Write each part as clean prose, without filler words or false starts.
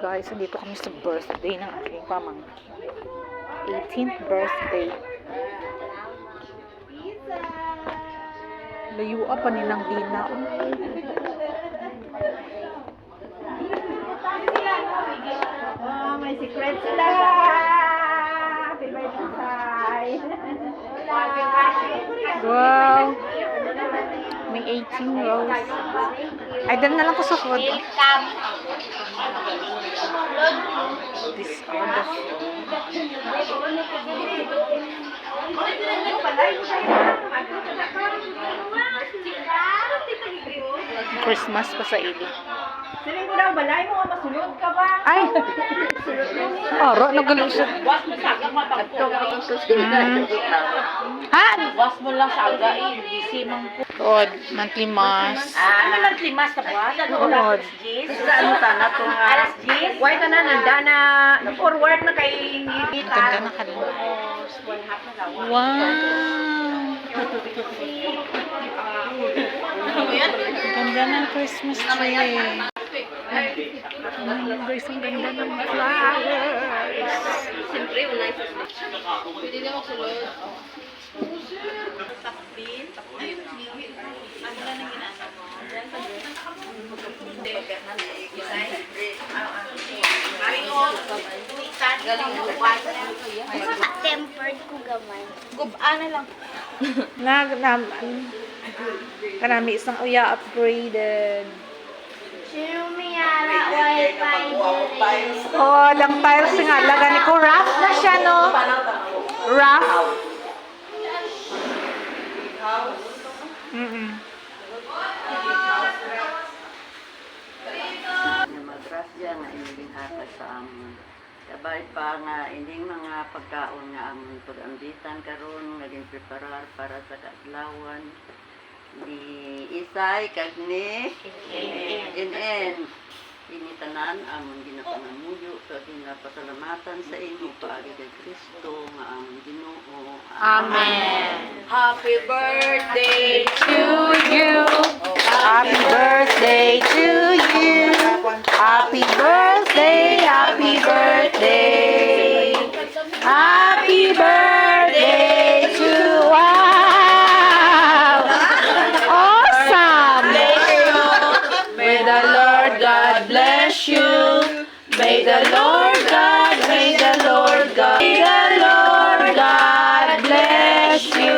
Guys, andito kami sa birthday ng aking pamangkin. 18th birthday. Layuan pa nilang Dina. Oh, may secret sila. Happy birthday. Wow. May 18 rows. Ay, dala na lang ko sa food. This are the Christmas pa sa ili. Siling ko daw, balay mo, masunod ka ba? Ay! Aro, nagaling siya. Was mo sa aga mapagto. Ha? Was mo lang sa aga hindi mang po. Tuod, monthly mass. Ano lang limas na ba? Ano Tuod. oras 10? Sa ano ta na to nga? Alas 10? Why ka na, nanda na, forward na kay Ganda na kanila. One half na daw. Wow! Ganda ng Christmas tree. Guys, ang ganda ng flowers. Siyempre, wala yung pwede na magsulod. Takbin? Ayun, ano na nang ginasa mo? Tempered ko gamay. Gubana lang. Karami isang uya upgraded. Sino mayara wifi dito? Oh, lang tiles nga. Laga ni ko. Rough na siya, no? Rough. Magrasya nga inyong hatag sa amon. Kabay pa nga ining mga pagkaon nga amon pag-ambitan karon naging preparar para sa kaadlawan. Di isay kag ni in initanan amon ginapangamuyo sa ginapasalamatan sa inyo paagi kay Kristo nga amon Ginoo. Amen. Happy birthday To you. Happy birthday to you. Happy birthday. Happy birthday. Happy birthday to wow. Awesome. May the Lord God bless you. May the Lord God, may the Lord God, may the Lord God bless you.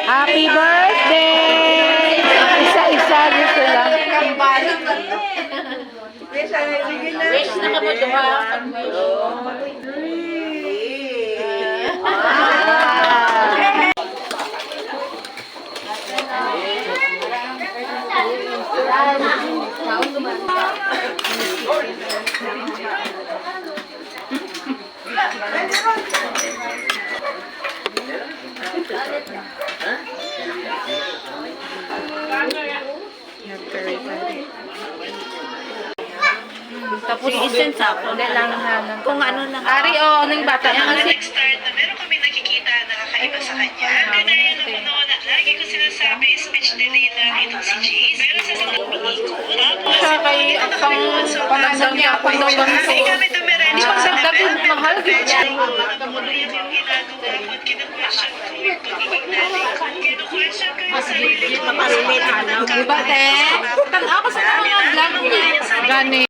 Happy birthday. Isa-isa dito lang. Wish na ka mo duha. Tapos essence ako. Kung ano lang. Ari o, ng bata. Next start na meron kami nakikita na kakaiba sa kanya. Gaya ng noon at lagi ko sinasabi, speech delay lang itong si Jace. Pero sa silang umiikot. Siya kay pang panasang niya pang daw Ay kami dumiretso. Di ba sa dagdag mahal? Namuluyan yung ginagawa ko at kina-question ko yung pagiging nanay ko. Kino-question ko yung sarili ko. Diba, te? Tanaw ko sa mga vlog niya. Gani.